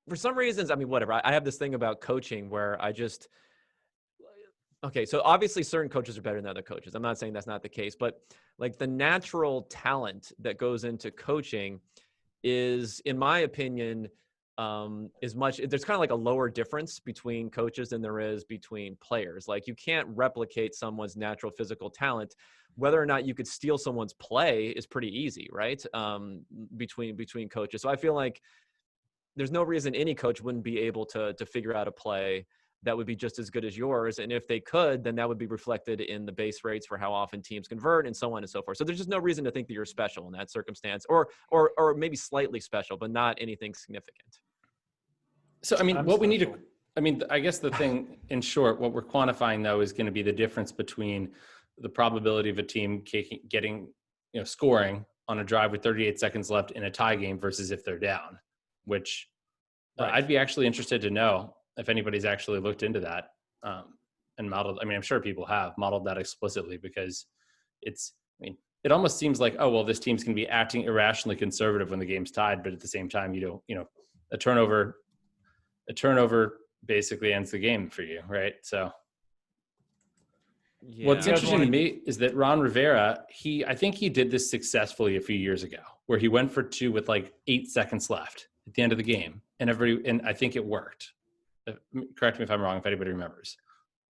for some reasons, I mean, whatever. I have this thing about coaching where I just. Okay, so obviously certain coaches are better than other coaches. I'm not saying that's not the case, but like the natural talent that goes into coaching is, in my opinion, there's kind of like a lower difference between coaches than there is between players. Like you can't replicate someone's natural physical talent. Whether or not you could steal someone's play is pretty easy, right? Between coaches. So I feel like there's no reason any coach wouldn't be able to figure out a play that would be just as good as yours. And if they could, then that would be reflected in the base rates for how often teams convert and so on and so forth. So there's just no reason to think that you're special in that circumstance, or maybe slightly special, but not anything significant. So, I mean, we need to, I mean, I guess the thing in short, what we're quantifying though, is going to be the difference between the probability of a team getting, scoring on a drive with 38 seconds left in a tie game versus if they're down, which I'd be actually interested to know if anybody's actually looked into that and modeled. I mean, I'm sure people have modeled that explicitly, because it almost seems like, oh, well, this team's going to be acting irrationally conservative when the game's tied. But at the same time, a turnover basically ends the game for you. Right. So what's interesting to me is that Ron Rivera, I think he did this successfully a few years ago, where he went for 2 with like 8 seconds left at the end of the game. And I think it worked. Correct me if I'm wrong, if anybody remembers.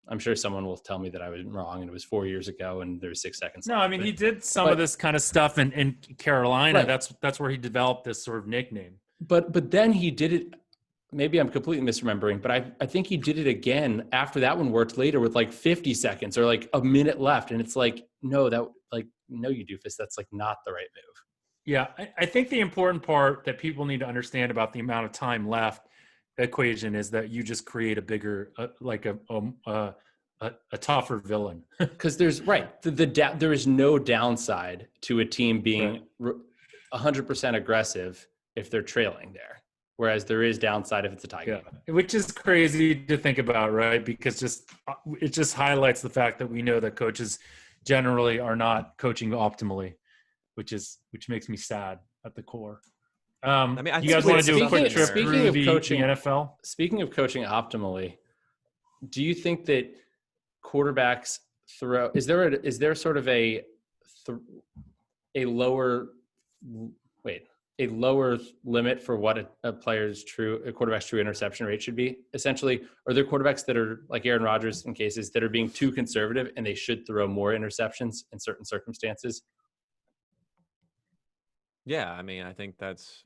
I'm sure someone will tell me that I was wrong and it was 4 years ago and there was 6 seconds. No, I mean, he did some of this kind of stuff in Carolina. Right. That's where he developed this sort of nickname. But then he did it. Maybe I'm completely misremembering, but I think he did it again after that one worked later with like 50 seconds or like a minute left. And it's like, no, you doofus. That's like not the right move. Yeah. I think the important part that people need to understand about the amount of time left equation is that you just create a bigger, a tougher villain. Because there is no downside to a team being 100% aggressive if they're trailing there, whereas there is downside if it's a tie game. Which is crazy to think about, right? Because it just highlights the fact that we know that coaches generally are not coaching optimally, which makes me sad at the core. You guys want to do a quick trip through the NFL? Speaking of coaching optimally, do you think that quarterbacks throw? Is there sort of a lower limit for what a quarterback's true interception rate should be? Essentially, are there quarterbacks that are like Aaron Rodgers in cases that are being too conservative and they should throw more interceptions in certain circumstances? Yeah, I mean, I think that's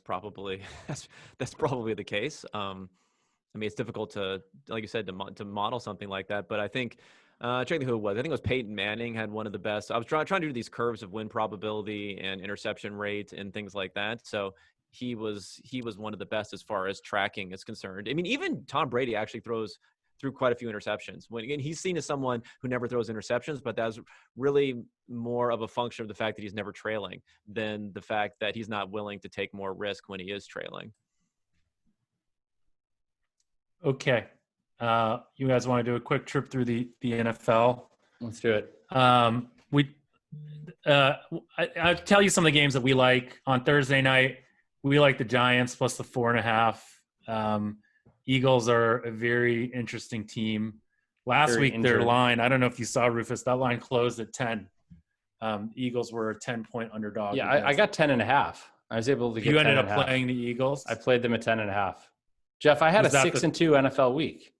probably that's probably the case. I mean, it's difficult to, like you said, to model something like that. But I think, check who it was. I think it was Peyton Manning had one of the best. I was trying to do these curves of win probability and interception rate and things like that. So he was one of the best as far as tracking is concerned. I mean, even Tom Brady actually threw quite a few interceptions. When again, he's seen as someone who never throws interceptions, but that's really more of a function of the fact that he's never trailing than the fact that he's not willing to take more risk when he is trailing. Okay. You guys want to do a quick trip through the NFL? Let's do it. I'll tell you some of the games that we like. On Thursday night, we like the Giants plus the 4.5. Eagles are a very interesting team. Last week, their line, I don't know if you saw, Rufus, that line closed at 10. Eagles were a 10-point underdog. Yeah, I got 10.5. I was able to get 10.5. You ended up playing the Eagles? I played them at 10.5. Jeff, I had a 6-2 NFL week.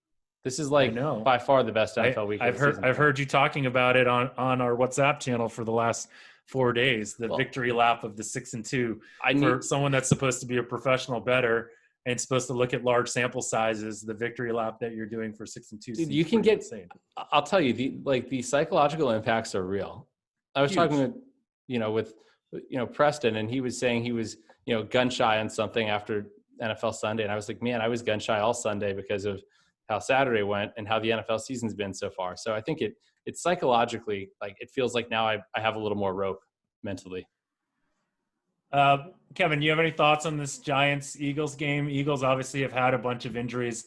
This is I know. by far the best NFL week. I've heard you talking about it on our WhatsApp channel for the last 4 days. The victory lap of the 6-2 for someone that's supposed to be a professional bettor and supposed to look at large sample sizes. The victory lap that you're doing for 6-2. Dude, you can get insane. I'll tell you, the psychological impacts are real. I was talking with Preston, and he was saying he was gun shy on something after NFL Sunday, and I was like, man, I was gun shy all Sunday because of how Saturday went and how the NFL season's been so far. So I think it's psychologically, it feels like now I have a little more rope mentally. Kevin, you have any thoughts on this Giants-Eagles game? Eagles obviously have had a bunch of injuries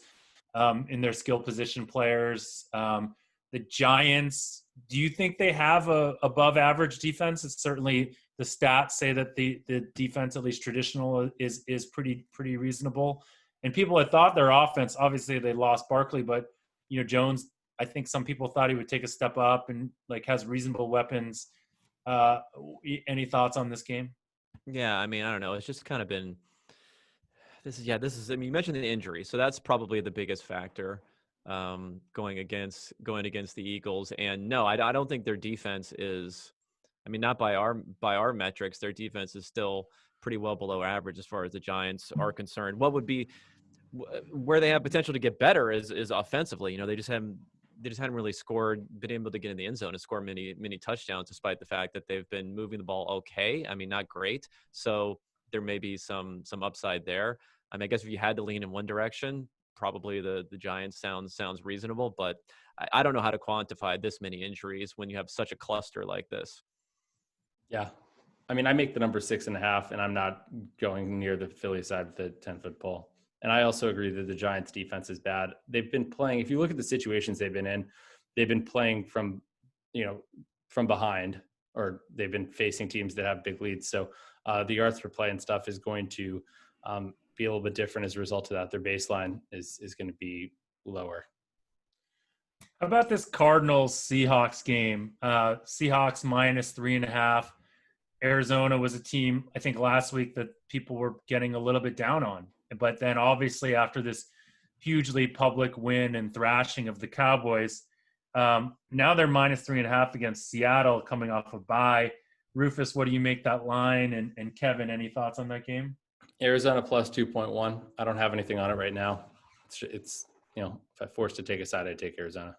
in their skill position players. The Giants, do you think they have a above average defense? It's certainly the stats say that the defense, at least traditional, is pretty reasonable. And people had thought their offense, obviously they lost Barkley, but Jones, I think some people thought he would take a step up and has reasonable weapons. Any thoughts on this game? Yeah, I mean, I don't know. It's just kind of been this is I mean, you mentioned the injury, so that's probably the biggest factor going against the Eagles. And no, I don't think their defense is, I mean, not by our metrics, their defense is still pretty well below average as far as the Giants are concerned. What would be where they have potential to get better is offensively. They just hadn't really been able to get in the end zone and score many touchdowns, despite the fact that they've been moving the ball okay. I mean, not great. So there may be some upside there. I mean, I guess if you had to lean in one direction, probably the Giants sounds reasonable, but I don't know how to quantify this many injuries when you have such a cluster like this. Yeah. I mean, I make the number 6.5, and I'm not going near the Philly side of the 10-foot pole. And I also agree that the Giants defense is bad. They've been playing, if you look at the situations they've been playing from behind, or they've been facing teams that have big leads. So the yards per play and stuff is going to be a little bit different as a result of that. Their baseline is going to be lower. How about this Cardinals-Seahawks game? Seahawks -3.5. Arizona was a team, I think, last week that people were getting a little bit down on. But then obviously after this hugely public win and thrashing of the Cowboys, now they're -3.5 against Seattle coming off a bye. Rufus, what do you make that line? And Kevin, any thoughts on that game? Arizona plus 2.1. I don't have anything on it right now. It's if I'm forced to take a side, I'd take Arizona.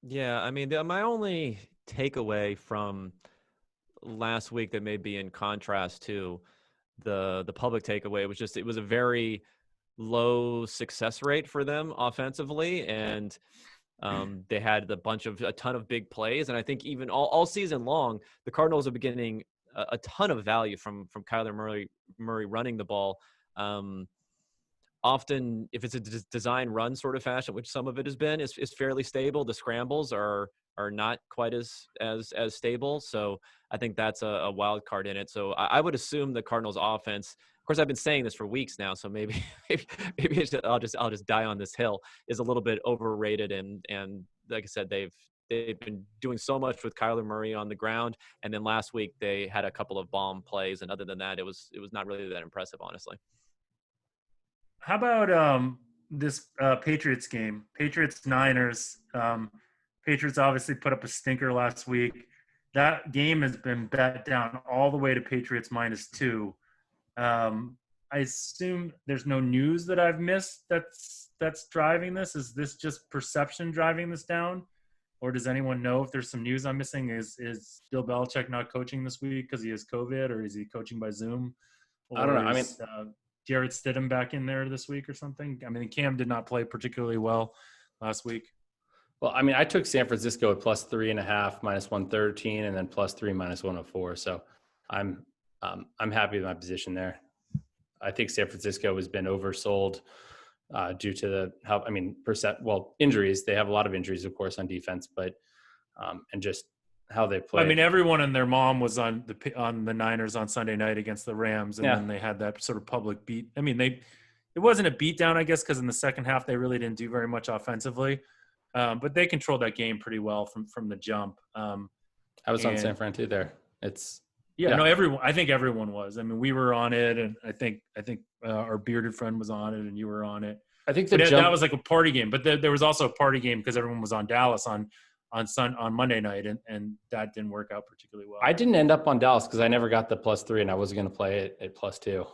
Yeah, I mean, my only takeaway from last week that may be in contrast to the public takeaway was just it was a very low success rate for them offensively, and they had a ton of big plays. And I think even all season long, the Cardinals have been getting a ton of value from Kyler Murray running the ball. Often, if it's a design run sort of fashion, which some of it has been, is fairly stable. The scrambles are not quite as stable. So I think that's a wild card in it. So I would assume the Cardinals offense, of course, I've been saying this for weeks now, so maybe I'll just die on this hill, is a little bit overrated. And like I said, they've been doing so much with Kyler Murray on the ground. And then last week they had a couple of bomb plays. And other than that, it was not really that impressive, honestly. How about this Patriots game? Patriots-Niners. Patriots obviously put up a stinker last week. That game has been bet down all the way to Patriots -2. I assume there's no news that I've missed that's driving this. Is this just perception driving this down? Or does anyone know if there's some news I'm missing? Is Bill Belichick not coaching this week because he has COVID, or is he coaching by Zoom? Or I don't know. Is, Jarrett Stidham back in there this week or something? I mean, Cam did not play particularly well last week. Well, I mean, I took San Francisco at +3.5, -113, and then +3, -104. So I'm happy with my position there. I think San Francisco has been oversold due to injuries. They have a lot of injuries, of course, on defense, but and just how they play. I mean, everyone and their mom was on the Niners on Sunday night against the Rams, and then they had that sort of public beat. I mean, it wasn't a beatdown, I guess, because in the second half they really didn't do very much offensively, but they controlled that game pretty well from the jump. I was on San Fran too. There, no, everyone. I think everyone was. I mean, we were on it, and I think our bearded friend was on it, and you were on it. I think that was like a party game, but there was also a party game because everyone was on Dallas on Monday night, and that didn't work out particularly well. I didn't end up on Dallas because I never got the +3, and I wasn't going to play it at +2.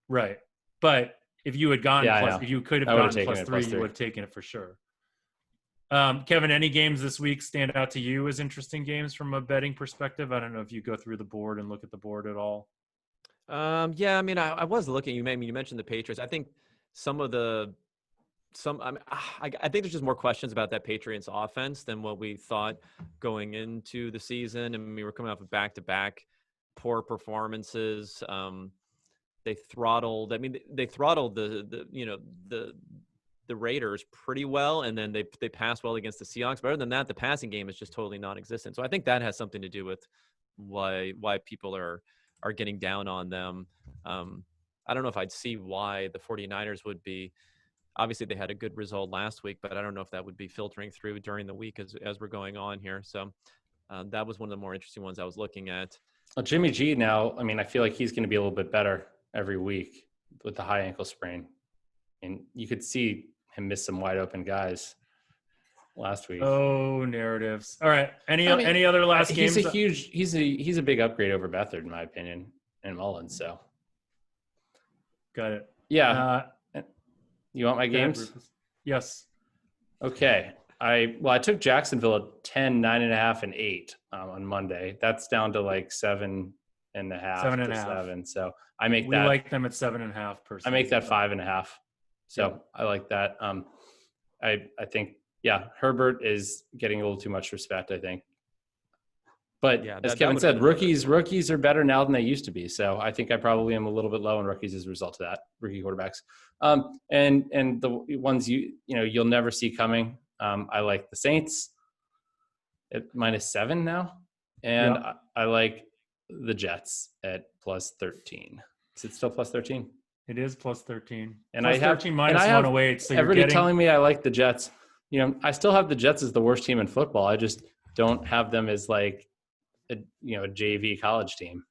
Right, but if you had gone if you could have gotten +3, you would have taken it for sure. Kevin, any games this week stand out to you as interesting games from a betting perspective? I don't know if you go through the board and look at the board at all. Yeah, I mean, I was looking. You mentioned the Patriots. I think I think there's just more questions about that Patriots offense than what we thought going into the season. And we were coming off of back-to-back poor performances. They throttled the Raiders pretty well, and then they passed well against the Seahawks. But other than that, the passing game is just totally non-existent. So I think that has something to do with why people are getting down on them. I don't know if I'd see why the 49ers would be. Obviously, they had a good result last week, but I don't know if that would be filtering through during the week as we're going on here. So that was one of the more interesting ones I was looking at. Well, Jimmy G now, I mean, I feel like he's going to be a little bit better every week with the high ankle sprain. And you could see him miss some wide open guys last week. Oh, narratives. All right. Any other last games? He's a big upgrade over Beathard, in my opinion, and Mullins. So. Got it. Yeah. You want my games? Yes. Okay. I took Jacksonville at 10, 9.5, and 8 on Monday. That's down to like 7.5 to 7. So I make that. We like them at 7.5 personally. I make that 5.5. So I like that. I think, Herbert is getting a little too much respect, I think. But as Kevin said, rookies are better now than they used to be. So I think I probably am a little bit low on rookies as a result of that, rookie quarterbacks. And the ones you'll never see coming. I like the Saints at -7 now, and I like the Jets at +13. Is it still +13? It is +13. And plus I have 13 minus 108. So everybody telling me I like the Jets. I still have the Jets as the worst team in football. I just don't have them as like a JV college team.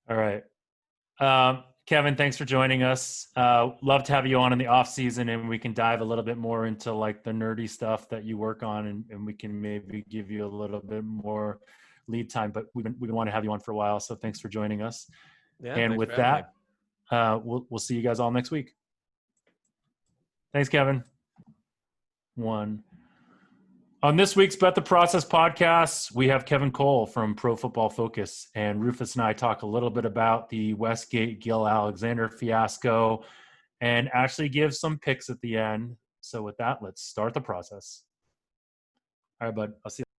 All right. Kevin, thanks for joining us. Love to have you on in the off season, and we can dive a little bit more into like the nerdy stuff that you work on, and we can maybe give you a little bit more lead time, but we want to have you on for a while. So thanks for joining us. Yeah, and with that, we'll see you guys all next week. Thanks, Kevin. On this week's Bet the Process podcast, we have Kevin Cole from Pro Football Focus, and Rufus and I talk a little bit about the Westgate Gill Alexander fiasco and actually give some picks at the end. So with that, let's start the process. All right, bud. I'll see you.